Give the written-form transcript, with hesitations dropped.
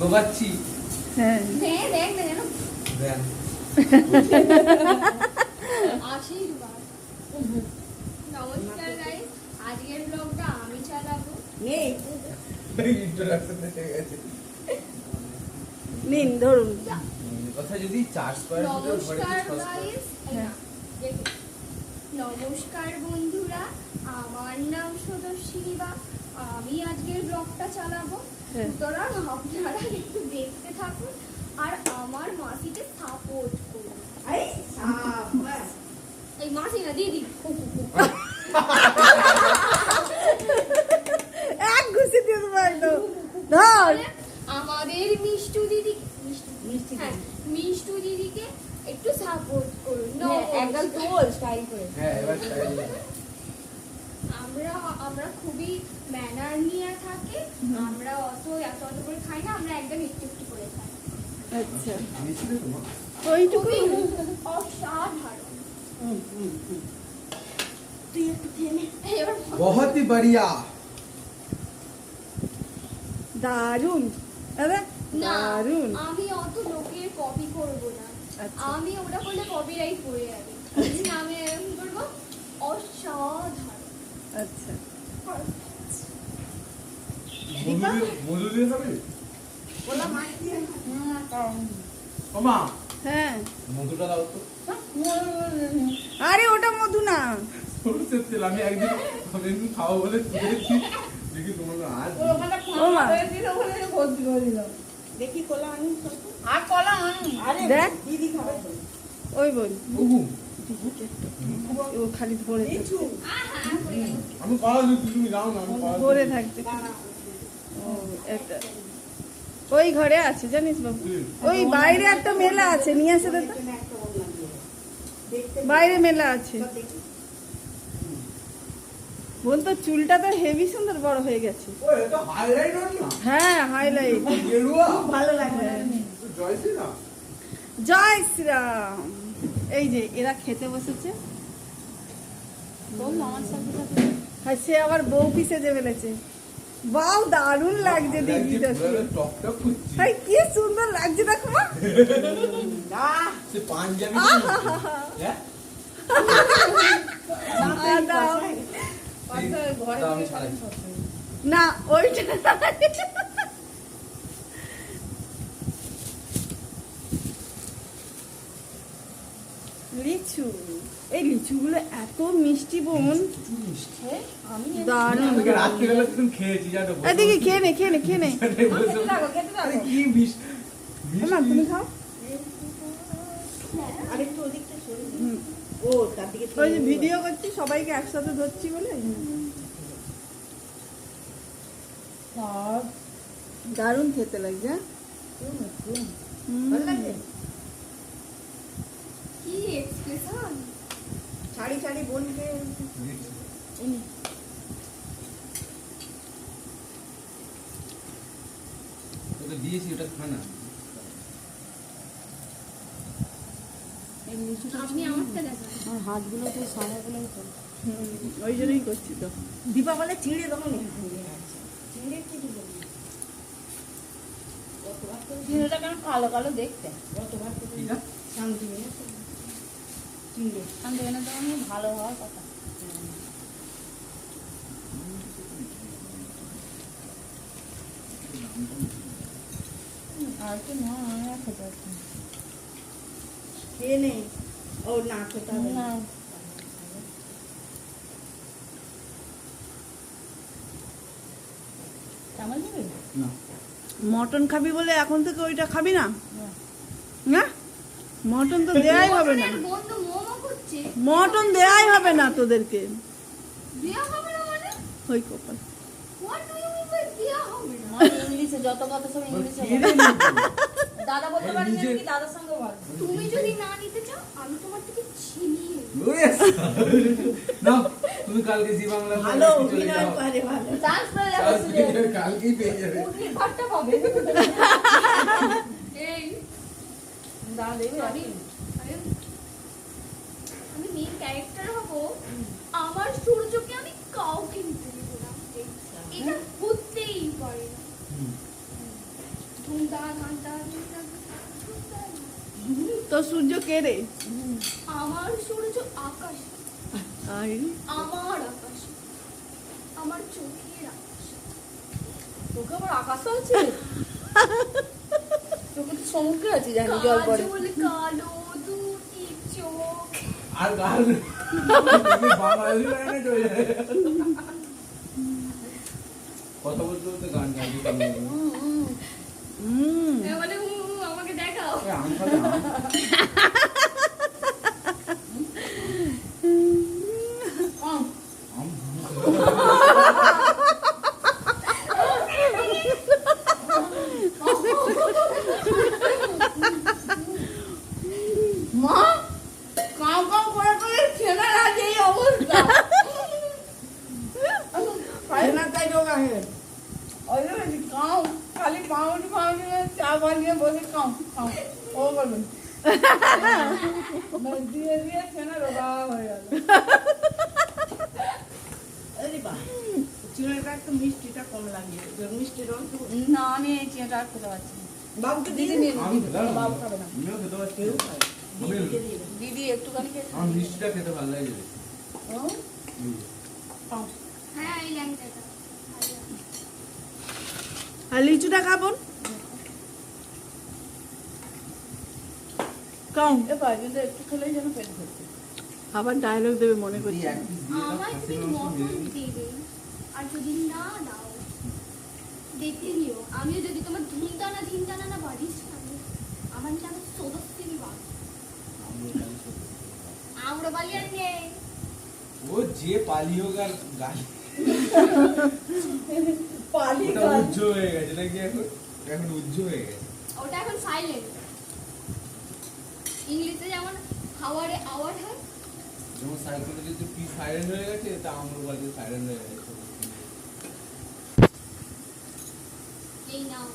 ঢোকাচ্ছি। হ্যাঁ দেখ দেখ না জানো দেন আশীর্বাদ। নমস্কার গাইস, আজকের ব্লগটা আমি চালাবো। ইন্ট্রোডাকশন হয়ে গেছে। নিন ধরুন। কথা যদি 4 স্কয়ার ফিটের ঘরে নমস্কার 6 গাইস, নমস্কার বন্ধুরা, আমার নাম সদস্যিনী বা আমি আজকের ব্লগটা চালাবো। সুতরাং আপনারা একটু দেখতে থাকুন আর আমার মাসিকে সাপোর্ট করুন। এই মাসি না দিদি, এক ঘুষি দিয়ে দেবো একদম। ধর আমাদের মিষ্টু দিদি, হ্যাঁ মিষ্টু দিদিকে একটু সাপোর্ট করুন। একদম তোল স্টাইল করে। হ্যাঁ এবার স্টাইল। আমরা খুবই ম্যানার নিয়ে থাকি, আমরা এত করে খাই না, আমরা একদম একটু একটু করে খাই। আচ্ছা মিছিলে তোমার ওইটুকু খুবই অসাধারণ। তুই একটু খেয়ে নে। এবার बहुत ही बढ़िया। দারুন দাদা না, দারুন। আমি অত লোকের কপি করব না। আচ্ছা। আমি ওটা করলে কপিরাইট পড়ে যাবে। আমি এরকম করবো অসাধারণ। আচ্ছা মধু দিয়ে খাবে? ওলা মাছ দিয়ে ওমা হ্যাঁ মধুটা দাও তো। আরে ওটা মধু না। সরষের তেল আমি একদিন খাওয়া বলে দিয়েছি। দেখি তোমার আজ ও মা দেখি কলা আনি আর কলা আনি। আরে দেখ। দিদি খাবে তো। ওই বল ওগু ও খালি ধরে দিচ্ছু। আমি কলা দিচ্ছি, তুমি যাও না, আমি কলা ধরে থাকতে। ও একটা ওই ঘরে আছে জানিস বাবু, ওই বাইরে একটা মেলা আছে, নিয়ে আসে দাদা। এখানে একটা বললাম দেখতে বাইরে মেলা আছে। দেখি। বোন তো চুলটা তো হেভি সুন্দর বড় হয়ে গেছে। ও এটা হাইলাইট হল না, হ্যাঁ হাইলাইট। গেরুয়া ভালো লাগে জয়সি না। জয় শ্রীরাম। এই যে এরা খেতে বসেছে। আর সে আবার বউ পিসে যে ফেলেছে। বাউ দারুণ লাগছে দিদিটা। টক টক করছি। ভাই কি সুন্দর লাগছে দেখো মা। সে পাঞ্জাবি হ্যাঁ দাও। দাও, আমি ছাড়াই। না ওইটা লিচু। এই লিচুগুলো এত মিষ্টি বোন, দারুণ। আজকে রাত্রিবেলা তুমি খেয়েছি জানো? এদিকে খেয়ে নে খেয়ে নে খেয়ে নে। আরে কি মিষ্টি না তুমি খাও। আরেকটু ওদিকটা সরে দিই। হুম। ও তার দিকে ওই যে ভিডিও করছি সবাইকে একসাথে ধরছি বলে। দারুণ খেতে লাগছে। ভালো লাগে। কি এক্সপ্রেশন! ছাড়ি ছাড়ি বোনকে ওটা দিয়েছি, ওটা খা না। আপনি আমারটা দেখান। হাতগুলো তো সারাগুলো ওই জন্যই করছি তো। দীপা বলে চিড়ে তখন চিড়ে কি দিব চিড়েটা কেন কালো কালো দেখতে? গতবার তো এটা শান্তি চিড়ে শান্তি এনে তো আমি ভালো হওয়ার কথা। আর কি না খেতে পারছি না। খেয়ে নেই। ও না খেতে হবে না চামচ দিবি? না মটন খাবি বলে এখন থেকে ওইটা খাবি না? না মটন তো দেয়াই হবে না। বন্ধু মোমো করছে, মটন দেয়াই হবে না তোদেরকে। দেয়া হবে না মানে? ওই কপাল। What do you mean by দেয়া হবে না? আমার ইংলিশে যত কথা সব ইংলিশে বলে। দাদা বলতে পারি না কি দাদার সঙ্গে বল। তুমি যদি না নিতে চাও আমি তোমার থেকে ছিনিয়ে নেব। না তুমি কালকে জি বাংলা ভালো অভিনয় করে ভালো ডান্স করে যাবে কালকেই পেয়ে যাবে। উঠলি ঘরটা পাবে। এই দাদা দেবে আমি আমি মেইন ক্যারেক্টার হব, আমার সূর্যকে আমি কাউকে নিতে দেব না। এটা হতেই পারে না। ধুমধাম সূর্য কে রে? আমার সূর্য আকাশ, আই, আমার আকাশ, আমার চোখের আকাশ। তোকে আবার আকাশও আছে? তোকে তো সমুদ্রে আছে জানি জল পড়ে। কাজল কালো দুটি চোখ। আর গাল বাঙালি গানে চলে যায়। কথা বলতে বলতে গান গাইতে পারি। বলে আমাকে দেখাও। আম খাবে আম। আম। আম মা কাউ কাউ করে করে ছেনার আজ এই অবস্থা ছেনার তাই রোগ আছে ওই জন্য কাউ খালি পাউডি পাউডি চা বানিয়ে বসে কাউ কাউ ও বলবেন দিয়ে দিয়ে ছেনা রোগা হয়ে গেল আরে বাহ চিড়েটা একটু মিষ্টিটা কম লাগে মিষ্টি রং না আমি এই চিয়াটা আর খেতে পারছি না। বাবুকে দিয়ে দিদি নিয়ে আমি খেতে পারবো না। বাবু খাবে না। আমিও খেতে পারছি না। দিদিকে দিয়ে দিদি একটুখানি খেতে আমার মিষ্টিটা খেতে ভালো লাগে রে। হ্যাঁ এই ল্যাংচাটা। আর লিচুটা খাবো কাউ এবার কিন্তু একটু খেলেই যেন পেট ভরছে। আবার ডায়লগ দেবে মনে দিদি করছি এক piece দিয়ে দাও, আমার খাসির তুমি মাংস মেরে মটন দিই। দেবে আর যদি না দাও দেখে নিও আমিও যদি তোমার ধিনটানা না বাড়ির সামনে আমার নাম সদস্যিনী বাড়ি আমরা বাড়ি আর নেই ও যে পালি হোক আর গালি পালি ওটা গাল উজ্জ্ব হয়ে গেছে নাকি এখন এখন উজ্জ্ব হয়ে গেছে ওটা এখন সাইলেন্ট ইংলিশে যেমন হাওয়ারে আওয়ার হয় যেমন সাইকোলজিতে পি সাইলেন্ট হয়ে গেছে তা আমার বাড়িতে সাইলেন্ট হয়ে গেছে এই নাও